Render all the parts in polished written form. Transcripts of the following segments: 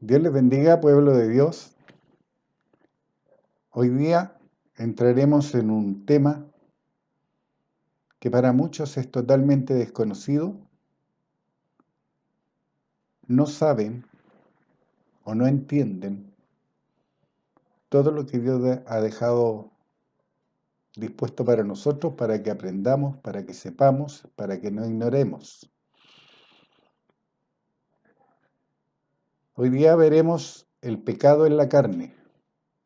Dios les bendiga, pueblo de Dios. Hoy día entraremos en un tema que para muchos es totalmente desconocido. No saben o no entienden todo lo que Dios ha dejado dispuesto para nosotros, para que aprendamos, para que sepamos, para que no ignoremos. Hoy día veremos el pecado en la carne.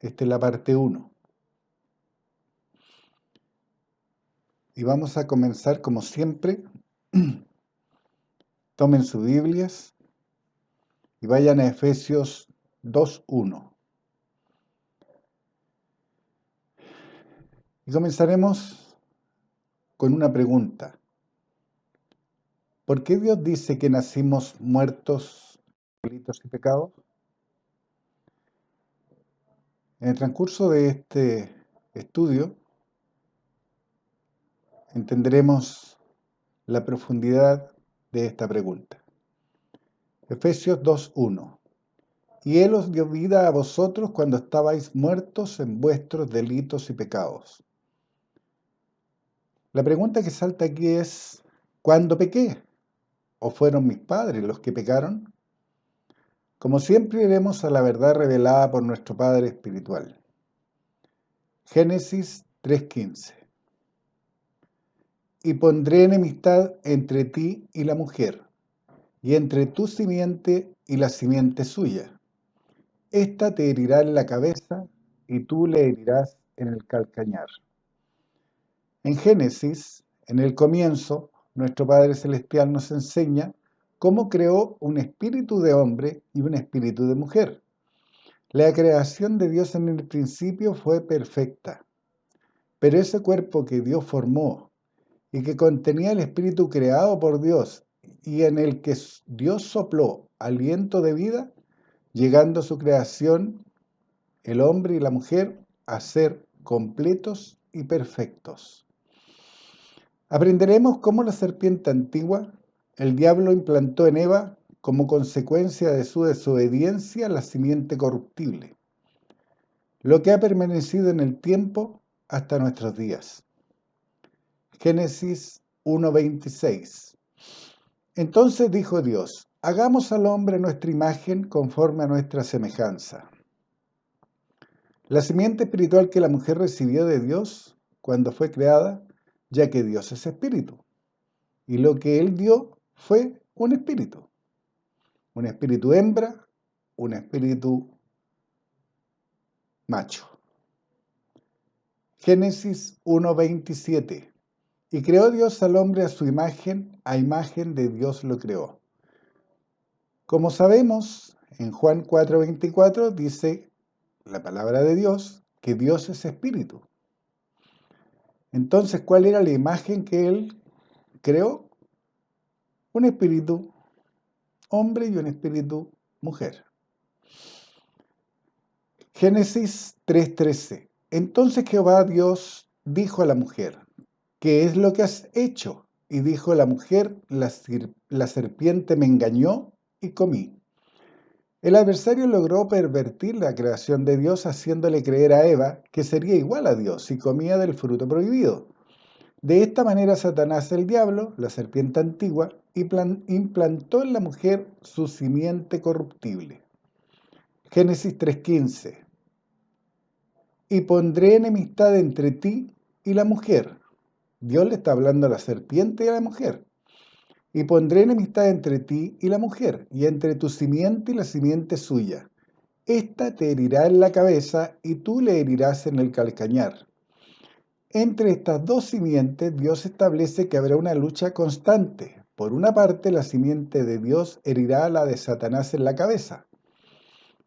Esta es la parte 1. Y vamos a comenzar como siempre. Tomen sus Biblias y vayan a Efesios 2:1. Y comenzaremos con una pregunta. ¿Por qué Dios dice que nacimos muertos en delitos y pecados? En el transcurso de este estudio entenderemos la profundidad de esta pregunta. Efesios 2:1. Y Él os dio vida a vosotros cuando estabais muertos en vuestros delitos y pecados. La pregunta que salta aquí es, ¿cuándo pequé? ¿O fueron mis padres los que pecaron? Como siempre iremos a la verdad revelada por nuestro Padre Espiritual. Génesis 3:15. Y pondré enemistad entre ti y la mujer, y entre tu simiente y la simiente suya. Esta te herirá en la cabeza, y tú le herirás en el calcañar. En Génesis, en el comienzo, nuestro Padre Celestial nos enseña cómo creó un espíritu de hombre y un espíritu de mujer. La creación de Dios en el principio fue perfecta, pero ese cuerpo que Dios formó y que contenía el espíritu creado por Dios y en el que Dios sopló aliento de vida, llegando a su creación, el hombre y la mujer, a ser completos y perfectos. Aprenderemos cómo la serpiente antigua, el diablo implantó en Eva, como consecuencia de su desobediencia, la simiente corruptible, lo que ha permanecido en el tiempo hasta nuestros días. Génesis 1:26. Entonces dijo Dios, hagamos al hombre nuestra imagen conforme a nuestra semejanza. La simiente espiritual que la mujer recibió de Dios cuando fue creada, ya que Dios es espíritu. Y lo que Él dio fue un espíritu hembra, un espíritu macho. Génesis 1:27. Y creó Dios al hombre a su imagen, a imagen de Dios lo creó. Como sabemos, en Juan 4:24 dice la palabra de Dios que Dios es espíritu. Entonces, ¿cuál era la imagen que Él creó? Un espíritu hombre y un espíritu mujer. Génesis 3:13. Entonces Jehová Dios dijo a la mujer, ¿qué es lo que has hecho? Y dijo la mujer, la serpiente me engañó y comí. El adversario logró pervertir la creación de Dios haciéndole creer a Eva que sería igual a Dios si comía del fruto prohibido. De esta manera Satanás el diablo, la serpiente antigua, implantó en la mujer su simiente corruptible. Génesis 3:15. Y pondré enemistad entre ti y la mujer. Dios le está hablando a la serpiente y a la mujer. Y pondré enemistad entre ti y la mujer, y entre tu simiente y la simiente suya. Esta te herirá en la cabeza, y tú le herirás en el calcañar. Entre estas dos simientes, Dios establece que habrá una lucha constante. Por una parte, la simiente de Dios herirá a la de Satanás en la cabeza,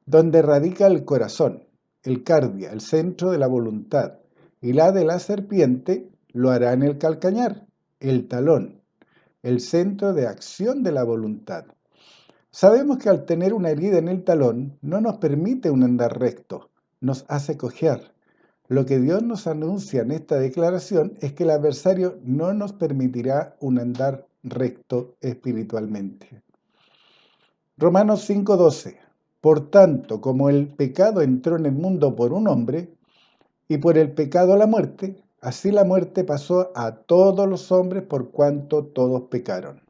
donde radica el corazón, el cardia, el centro de la voluntad, y la de la serpiente lo hará en el calcañar, el talón, el centro de acción de la voluntad. Sabemos que al tener una herida en el talón no nos permite un andar recto, nos hace cojear. Lo que Dios nos anuncia en esta declaración es que el adversario no nos permitirá un andar recto espiritualmente. Romanos 5:12. Por tanto, como el pecado entró en el mundo por un hombre, y por el pecado la muerte, así la muerte pasó a todos los hombres por cuanto todos pecaron.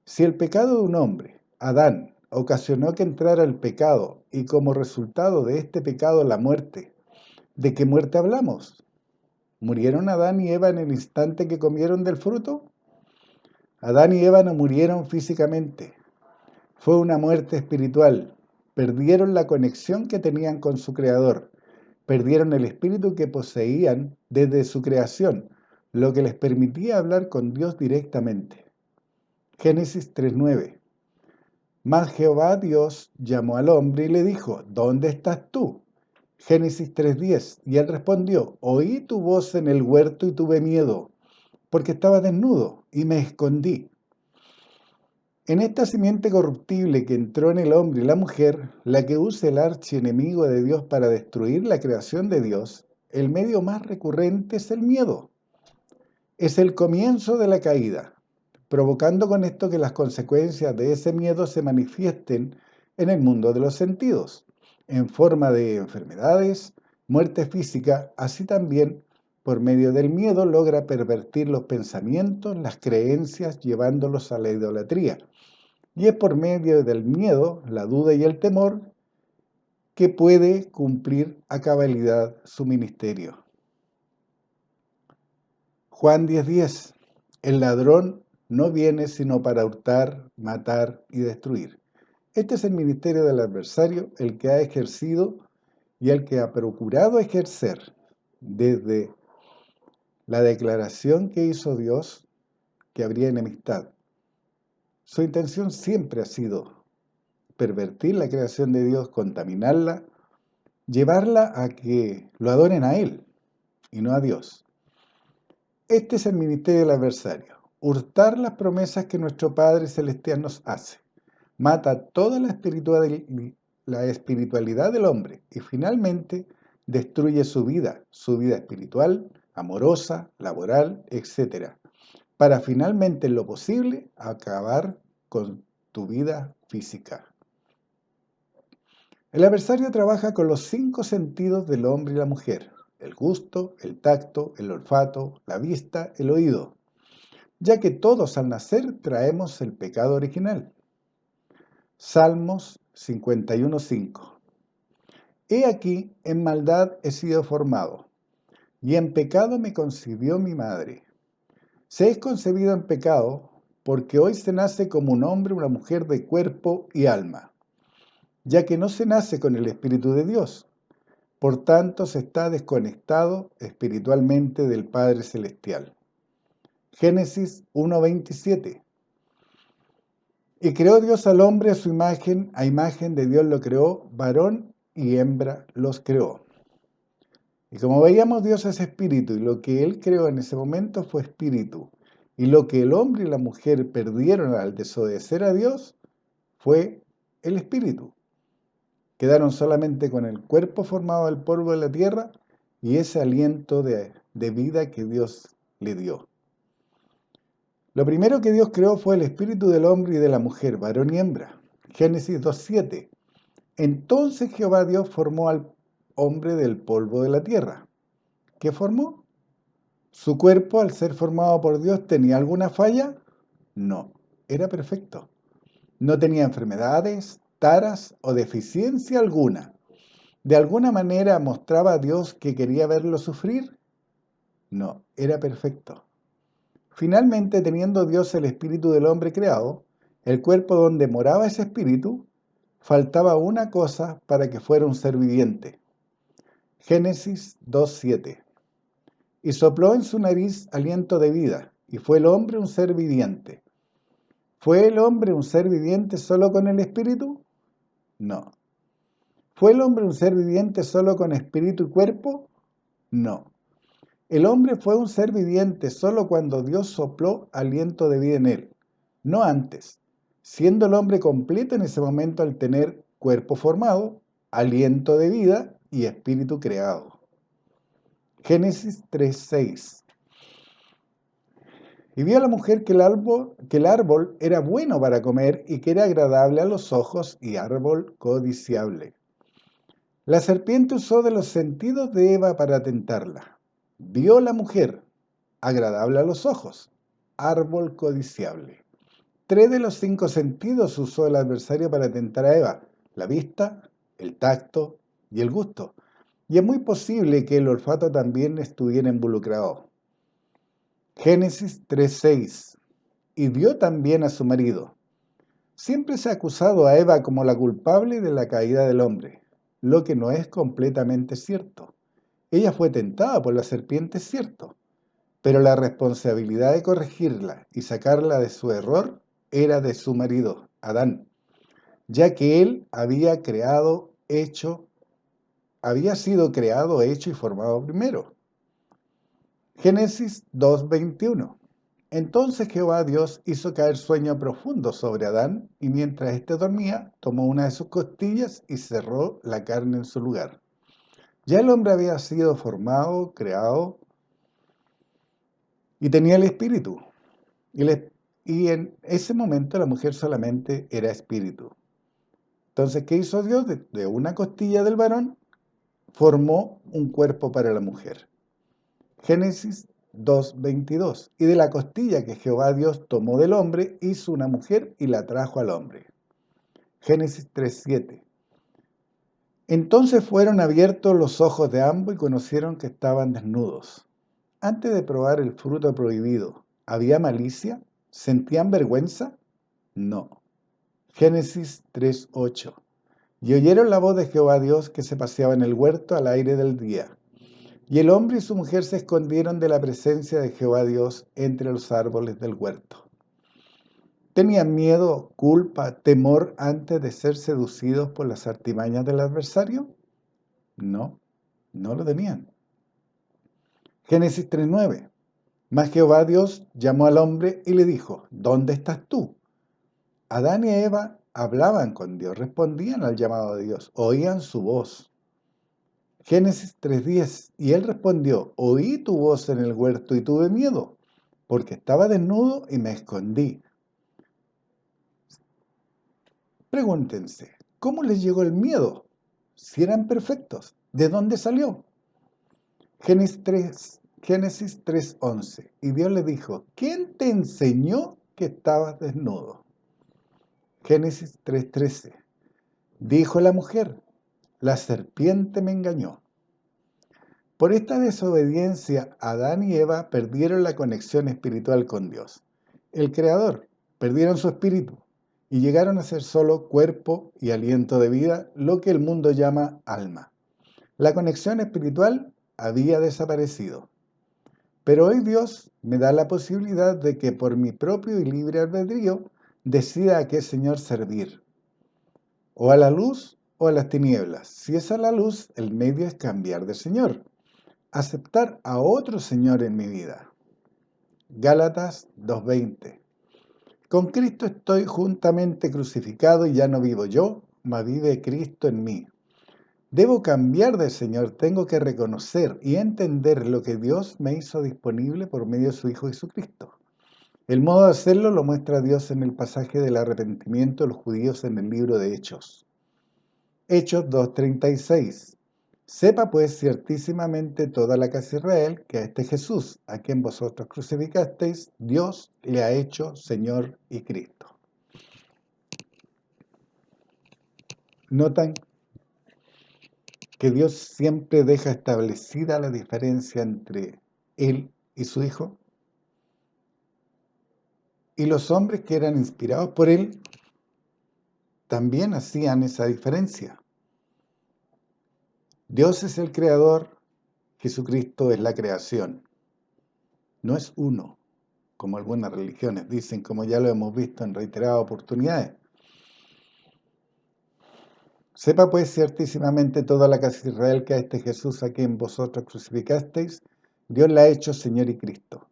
Si el pecado de un hombre, Adán, ocasionó que entrara el pecado y como resultado de este pecado la muerte, ¿de qué muerte hablamos? ¿Murieron Adán y Eva en el instante que comieron del fruto? Adán y Eva no murieron físicamente, fue una muerte espiritual. Perdieron la conexión que tenían con su Creador, perdieron el espíritu que poseían desde su creación, lo que les permitía hablar con Dios directamente. Génesis 3:9. Mas Jehová Dios llamó al hombre y le dijo, ¿dónde estás tú? Génesis 3:10. Y él respondió, oí tu voz en el huerto y tuve miedo, porque estaba desnudo y me escondí. En esta simiente corruptible que entró en el hombre y la mujer, la que usa el archienemigo de Dios para destruir la creación de Dios, el medio más recurrente es el miedo. Es el comienzo de la caída, provocando con esto que las consecuencias de ese miedo se manifiesten en el mundo de los sentidos, en forma de enfermedades, muerte física, así también por medio del miedo logra pervertir los pensamientos, las creencias, llevándolos a la idolatría. Y es por medio del miedo, la duda y el temor que puede cumplir a cabalidad su ministerio. Juan 10:10. El ladrón no viene sino para hurtar, matar y destruir. Este es el ministerio del adversario, el que ha ejercido y el que ha procurado ejercer desde la declaración que hizo Dios que habría enemistad. Su intención siempre ha sido pervertir la creación de Dios, contaminarla, llevarla a que lo adoren a Él y no a Dios. Este es el ministerio del adversario, hurtar las promesas que nuestro Padre Celestial nos hace. Mata toda la espiritualidad del hombre y finalmente destruye su vida espiritual, amorosa, laboral, etc., para finalmente en lo posible acabar con tu vida física. El adversario trabaja con los 5 sentidos del hombre y la mujer: el gusto, el tacto, el olfato, la vista, el oído, ya que todos al nacer traemos el pecado original. Salmos 51:5. He aquí, en maldad he sido formado, y en pecado me concibió mi madre. Se es concebido en pecado, porque hoy se nace como un hombre o una mujer de cuerpo y alma, ya que no se nace con el Espíritu de Dios. Por tanto, se está desconectado espiritualmente del Padre Celestial. Génesis 1:27. Y creó Dios al hombre a imagen de Dios lo creó, varón y hembra los creó. Y como veíamos, Dios es espíritu, y lo que Él creó en ese momento fue espíritu. Y lo que el hombre y la mujer perdieron al desobedecer a Dios fue el espíritu. Quedaron solamente con el cuerpo formado del polvo de la tierra y ese aliento de vida que Dios le dio. Lo primero que Dios creó fue el espíritu del hombre y de la mujer, varón y hembra. Génesis 2:7. Entonces Jehová Dios formó al hombre del polvo de la tierra. ¿Qué formó? ¿Su cuerpo, al ser formado por Dios, tenía alguna falla? No, era perfecto. No tenía enfermedades, taras o deficiencia alguna. ¿De alguna manera mostraba a Dios que quería verlo sufrir? No, era perfecto. Finalmente, teniendo Dios el espíritu del hombre creado, el cuerpo donde moraba ese espíritu, faltaba una cosa para que fuera un ser viviente. Génesis 2:7. Y sopló en su nariz aliento de vida, y fue el hombre un ser viviente. ¿Fue el hombre un ser viviente solo con el espíritu? No. ¿Fue el hombre un ser viviente solo con espíritu y cuerpo? No. El hombre fue un ser viviente solo cuando Dios sopló aliento de vida en él, no antes, siendo el hombre completo en ese momento al tener cuerpo formado, aliento de vida y espíritu creado. Génesis 3:6. Y vio la mujer que el árbol era bueno para comer y que era agradable a los ojos y árbol codiciable. La serpiente usó de los sentidos de Eva para tentarla. Vio la mujer, agradable a los ojos, árbol codiciable. 3 de los 5 sentidos usó el adversario para tentar a Eva: la vista, el tacto y el gusto. Y es muy posible que el olfato también estuviera involucrado. Génesis 3:6. Y vio también a su marido. Siempre se ha acusado a Eva como la culpable de la caída del hombre, lo que no es completamente cierto. Ella fue tentada por la serpiente, es cierto, pero la responsabilidad de corregirla y sacarla de su error era de su marido, Adán, ya que él había sido creado, hecho y formado primero. Génesis 2:21. Entonces Jehová Dios hizo caer sueño profundo sobre Adán, y mientras éste dormía, tomó una de sus costillas y cerró la carne en su lugar. Ya el hombre había sido formado, creado, y tenía el espíritu. Y en ese momento la mujer solamente era espíritu. Entonces, ¿qué hizo Dios? De una costilla del varón formó un cuerpo para la mujer. Génesis 2:22. Y de la costilla que Jehová Dios tomó del hombre, hizo una mujer y la trajo al hombre. Génesis 3:7. Entonces fueron abiertos los ojos de ambos y conocieron que estaban desnudos. Antes de probar el fruto prohibido, ¿había malicia? ¿Sentían vergüenza? No. Génesis 3:8. Y oyeron la voz de Jehová Dios que se paseaba en el huerto al aire del día. Y el hombre y su mujer se escondieron de la presencia de Jehová Dios entre los árboles del huerto. ¿Tenían miedo, culpa, temor antes de ser seducidos por las artimañas del adversario? No, no lo tenían. Génesis 3:9. Mas Jehová Dios llamó al hombre y le dijo: ¿Dónde estás tú? Adán y Eva hablaban con Dios, respondían al llamado de Dios, oían su voz. Génesis 3:10. Y él respondió: oí tu voz en el huerto y tuve miedo, porque estaba desnudo y me escondí. Pregúntense, ¿cómo les llegó el miedo? Si eran perfectos, ¿de dónde salió? Génesis 3:11. Y Dios le dijo: ¿quién te enseñó que estabas desnudo? Génesis 3:13. Dijo la mujer: la serpiente me engañó. Por esta desobediencia, Adán y Eva perdieron la conexión espiritual con Dios, el Creador. Perdieron su espíritu y llegaron a ser solo cuerpo y aliento de vida, lo que el mundo llama alma. La conexión espiritual había desaparecido. Pero hoy Dios me da la posibilidad de que por mi propio y libre albedrío decida a qué Señor servir, o a la luz o a las tinieblas. Si es a la luz, el medio es cambiar de Señor, aceptar a otro Señor en mi vida. Gálatas 2:20. Con Cristo estoy juntamente crucificado y ya no vivo yo, mas vive Cristo en mí. Debo cambiar de Señor, tengo que reconocer y entender lo que Dios me hizo disponible por medio de su Hijo Jesucristo. El modo de hacerlo lo muestra Dios en el pasaje del arrepentimiento de los judíos en el libro de Hechos. Hechos 2:36. Sepa pues ciertísimamente toda la casa de Israel que a este Jesús, a quien vosotros crucificasteis, Dios le ha hecho Señor y Cristo. ¿Notan que Dios siempre deja establecida la diferencia entre Él y su Hijo? Y los hombres que eran inspirados por Él también hacían esa diferencia. Dios es el creador, Jesucristo es la creación. No es uno, como algunas religiones dicen, como ya lo hemos visto en reiteradas oportunidades. Sepa pues ciertísimamente toda la casa de Israel que a este Jesús a quien vosotros crucificasteis, Dios le ha hecho Señor y Cristo.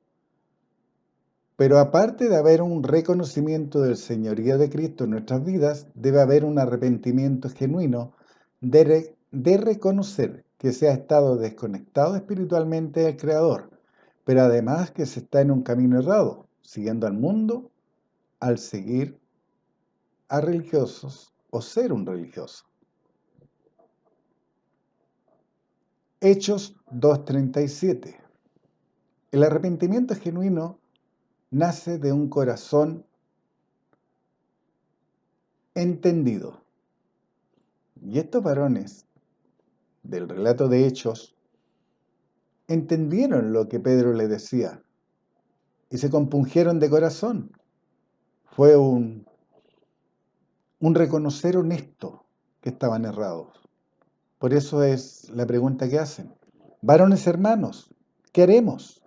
Pero aparte de haber un reconocimiento del señorío de Cristo en nuestras vidas, debe haber un arrepentimiento genuino de reconocer que se ha estado desconectado espiritualmente del Creador, pero además que se está en un camino errado, siguiendo al mundo, al seguir a religiosos o ser un religioso. Hechos 2:37. El arrepentimiento genuino nace de un corazón entendido. Y estos varones del relato de Hechos entendieron lo que Pedro les decía y se compungieron de corazón. Fue un reconocer honesto que estaban errados. Por eso es la pregunta que hacen. Varones hermanos, ¿qué haremos?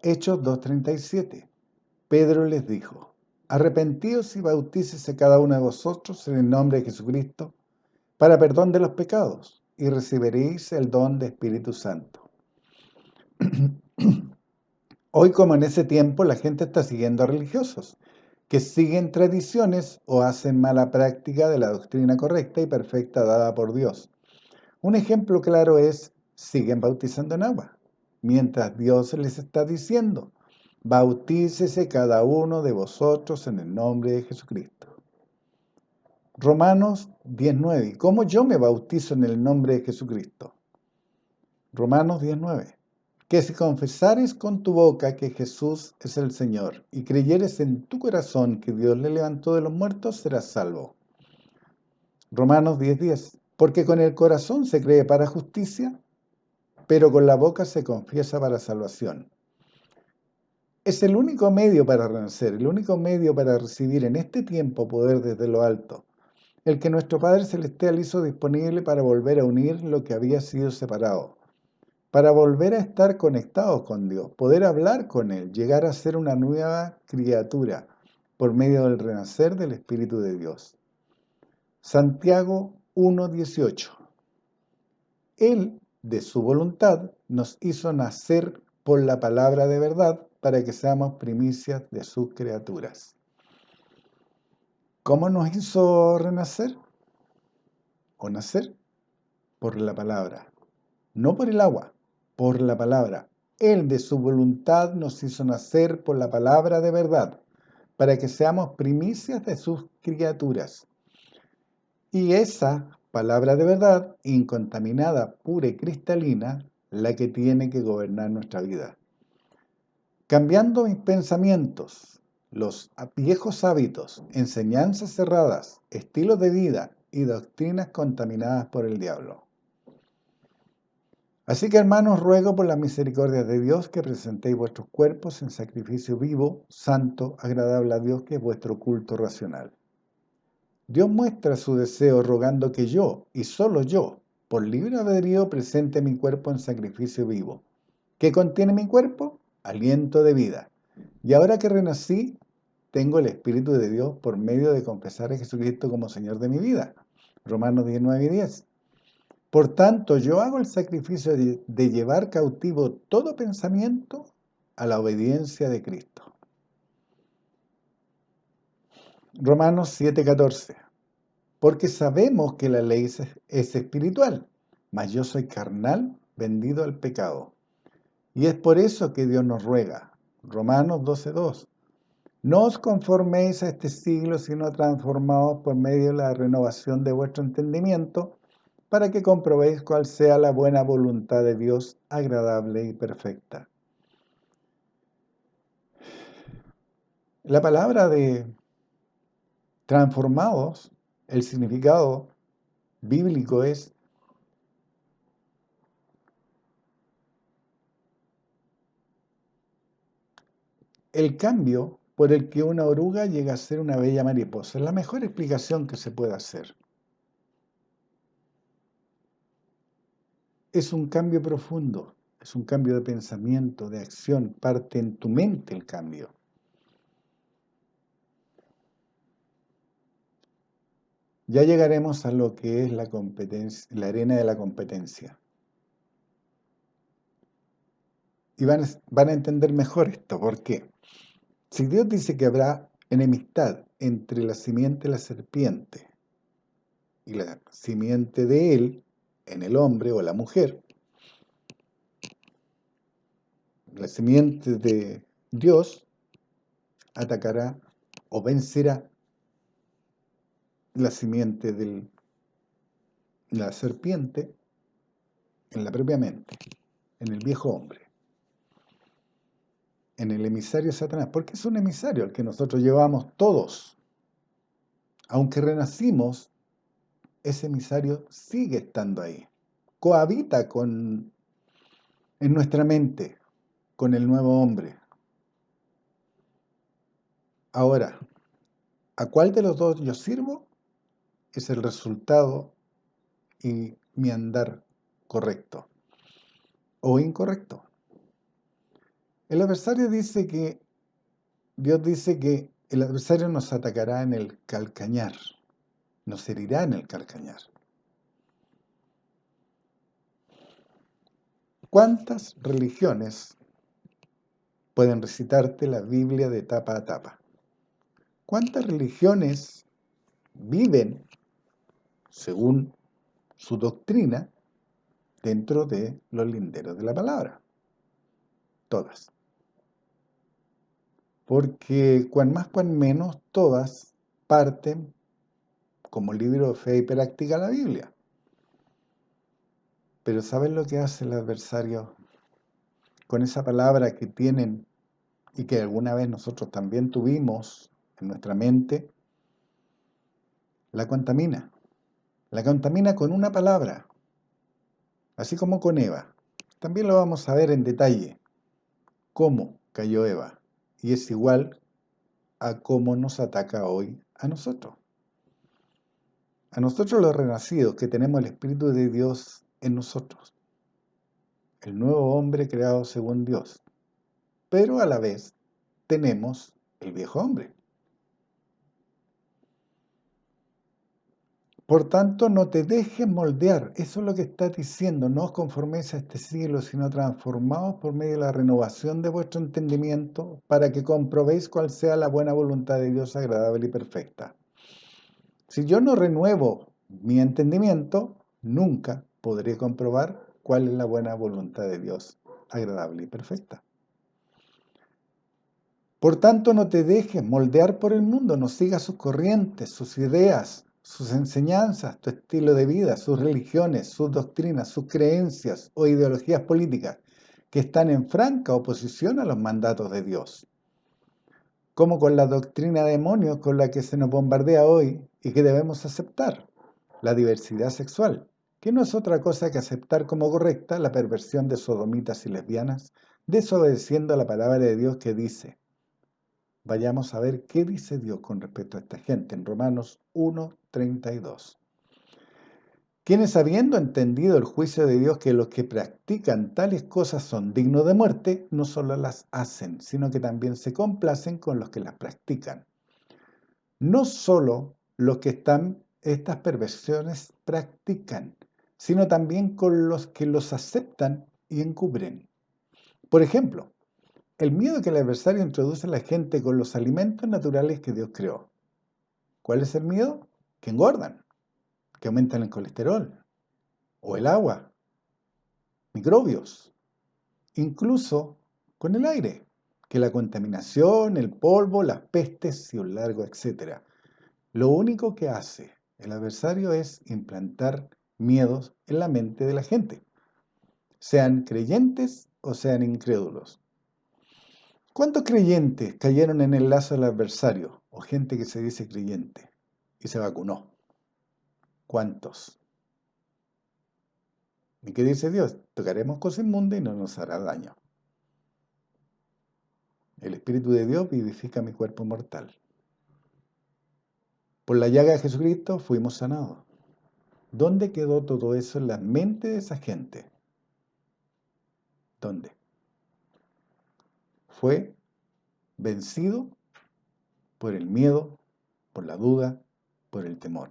Hechos 2:37. Pedro les dijo, arrepentíos y bautícese cada uno de vosotros en el nombre de Jesucristo para perdón de los pecados y recibiréis el don de Espíritu Santo. Hoy, como en ese tiempo, la gente está siguiendo a religiosos que siguen tradiciones o hacen mala práctica de la doctrina correcta y perfecta dada por Dios. Un ejemplo claro es, siguen bautizando en agua, mientras Dios les está diciendo, bautícese cada uno de vosotros en el nombre de Jesucristo. Romanos 10:9. ¿Y cómo yo me bautizo en el nombre de Jesucristo? Romanos 10:9. Que si confesares con tu boca que Jesús es el Señor y creyeres en tu corazón que Dios le levantó de los muertos, serás salvo. Romanos 10:10. Porque con el corazón se cree para justicia, pero con la boca se confiesa para salvación. Es el único medio para renacer, el único medio para recibir en este tiempo poder desde lo alto, el que nuestro Padre Celestial hizo disponible para volver a unir lo que había sido separado, para volver a estar conectados con Dios, poder hablar con Él, llegar a ser una nueva criatura por medio del renacer del Espíritu de Dios. Santiago 1:18. Él, de su voluntad, nos hizo nacer por la palabra de verdad para que seamos primicias de sus criaturas. ¿Cómo nos hizo renacer o nacer? Por la palabra, no por el agua, por la palabra. Él de su voluntad nos hizo nacer por la palabra de verdad, para que seamos primicias de sus criaturas. Y esa palabra de verdad, incontaminada, pura y cristalina, la que tiene que gobernar nuestra vida. Cambiando mis pensamientos, los viejos hábitos, enseñanzas cerradas, estilos de vida y doctrinas contaminadas por el diablo. Así que, hermanos, ruego por la misericordia de Dios que presentéis vuestros cuerpos en sacrificio vivo, santo, agradable a Dios, que es vuestro culto racional. Dios muestra su deseo rogando que yo, y solo yo, por libre albedrío, presente mi cuerpo en sacrificio vivo. ¿Qué contiene mi cuerpo? Aliento de vida. Y ahora que renací, tengo el Espíritu de Dios por medio de confesar a Jesucristo como Señor de mi vida. Romanos 19:10. Por tanto, yo hago el sacrificio de llevar cautivo todo pensamiento a la obediencia de Cristo. Romanos 7:14. Porque sabemos que la ley es espiritual, mas yo soy carnal, vendido al pecado. Y es por eso que Dios nos ruega. Romanos 12:2. No os conforméis a este siglo, sino transformaos por medio de la renovación de vuestro entendimiento, para que comprobéis cuál sea la buena voluntad de Dios, agradable y perfecta. La palabra de transformados, el significado bíblico es el cambio por el que una oruga llega a ser una bella mariposa. Es la mejor explicación que se puede hacer. Es un cambio profundo, es un cambio de pensamiento, de acción, parte en tu mente el cambio. Ya llegaremos a lo que es la competencia, la arena de la competencia. Y van a entender mejor esto. ¿Por qué? Si Dios dice que habrá enemistad entre la simiente de la serpiente y la simiente de él, en el hombre o la mujer, la simiente de Dios atacará o vencerá la simiente de la serpiente en la propia mente, en el viejo hombre, en el emisario Satanás, porque es un emisario el que nosotros llevamos todos. Aunque renacimos, ese emisario sigue estando ahí, cohabita en nuestra mente con el nuevo hombre. Ahora, ¿a cuál de los dos yo sirvo? Es el resultado y mi andar correcto o incorrecto. El adversario dice que, Dios dice que el adversario nos atacará en el calcañar, nos herirá en el calcañar. ¿Cuántas religiones pueden recitarte la Biblia de tapa a tapa? ¿Cuántas religiones viven según su doctrina dentro de los linderos de la palabra? Todas. Porque cuan más, cuan menos, todas parten como libro de fe y práctica la Biblia. Pero ¿saben lo que hace el adversario con esa palabra que tienen y que alguna vez nosotros también tuvimos en nuestra mente? La contamina. La contamina con una palabra, así como con Eva. También lo vamos a ver en detalle, cómo cayó Eva. Y es igual a cómo nos ataca hoy a nosotros. A nosotros los renacidos, que tenemos el Espíritu de Dios en nosotros. El nuevo hombre creado según Dios. Pero a la vez tenemos el viejo hombre. Por tanto, no te dejes moldear. Eso es lo que está diciendo. No os conforméis a este siglo, sino transformaos por medio de la renovación de vuestro entendimiento, para que comprobéis cuál sea la buena voluntad de Dios agradable y perfecta. Si yo no renuevo mi entendimiento, nunca podré comprobar cuál es la buena voluntad de Dios agradable y perfecta. Por tanto, no te dejes moldear por el mundo, no sigas sus corrientes, sus ideas, sus enseñanzas, tu estilo de vida, sus religiones, sus doctrinas, sus creencias o ideologías políticas que están en franca oposición a los mandatos de Dios. Como con la doctrina de demonios con la que se nos bombardea hoy y que debemos aceptar, la diversidad sexual, que no es otra cosa que aceptar como correcta la perversión de sodomitas y lesbianas, desobedeciendo a la palabra de Dios que dice. Vayamos a ver qué dice Dios con respecto a esta gente en Romanos 1:32. Quienes habiendo entendido el juicio de Dios que los que practican tales cosas son dignos de muerte, no solo las hacen, sino que también se complacen con los que las practican. No solo los que estas perversiones practican, sino también con los que los aceptan y encubren. Por ejemplo, el miedo que el adversario introduce a la gente con los alimentos naturales que Dios creó. ¿Cuál es el miedo? Que engordan, que aumentan el colesterol, o el agua, microbios, incluso con el aire, que la contaminación, el polvo, las pestes y un largo etcétera. Lo único que hace el adversario es implantar miedos en la mente de la gente, sean creyentes o sean incrédulos. ¿Cuántos creyentes cayeron en el lazo del adversario o gente que se dice creyente y se vacunó? ¿Cuántos? ¿Y qué dice Dios? Tocaremos cosas inmundas y no nos hará daño. El Espíritu de Dios vivifica mi cuerpo mortal. Por la llaga de Jesucristo fuimos sanados. ¿Dónde quedó todo eso en la mente de esa gente? ¿Dónde? Fue vencido por el miedo, por la duda, por el temor.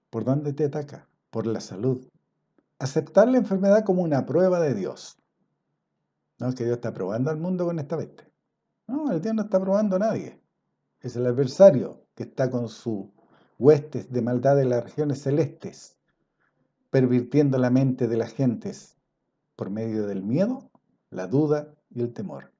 ¿Por dónde te ataca? Por la salud. Aceptar la enfermedad como una prueba de Dios. No es que Dios está probando al mundo con esta peste. No, el Dios no está probando a nadie. Es el adversario que está con sus huestes de maldad de las regiones celestes, pervirtiendo la mente de las gentes por medio del miedo la duda y el temor.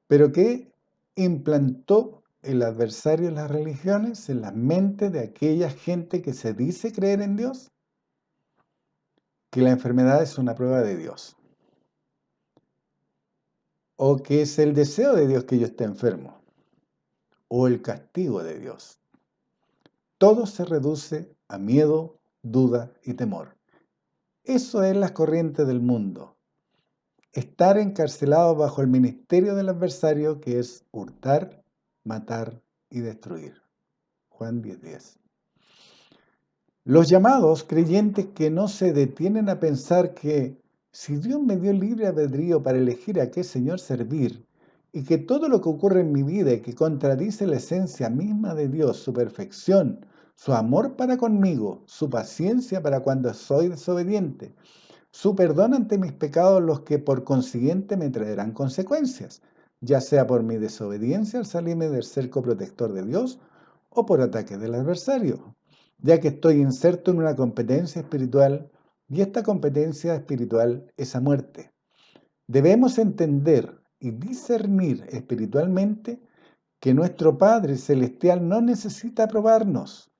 ¿Pero qué implantó el adversario en las religiones, en las mentes de aquella gente que se dice creer en Dios? Que la enfermedad es una prueba de Dios, o que es el deseo de Dios que yo esté enfermo, o el castigo de Dios. Todo se reduce a miedo, duda y temor. Eso es las corrientes del mundo. Estar encarcelado bajo el ministerio del adversario, que es hurtar, matar y destruir. Juan 10:10. Los llamados creyentes que no se detienen a pensar que si Dios me dio libre albedrío para elegir a qué Señor servir, y que todo lo que ocurre en mi vida y que contradice la esencia misma de Dios, su perfección, su amor para conmigo, su paciencia para cuando soy desobediente, su perdón ante mis pecados, los que por consiguiente me traerán consecuencias, ya sea por mi desobediencia al salirme del cerco protector de Dios o por ataques del adversario, ya que estoy inserto en una competencia espiritual y esta competencia espiritual es a muerte. Debemos entender y discernir espiritualmente que nuestro Padre Celestial no necesita probarnos,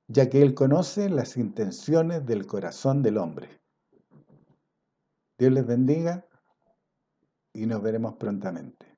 ya que Él conoce las intenciones del corazón del hombre. Dios les bendiga y nos veremos prontamente.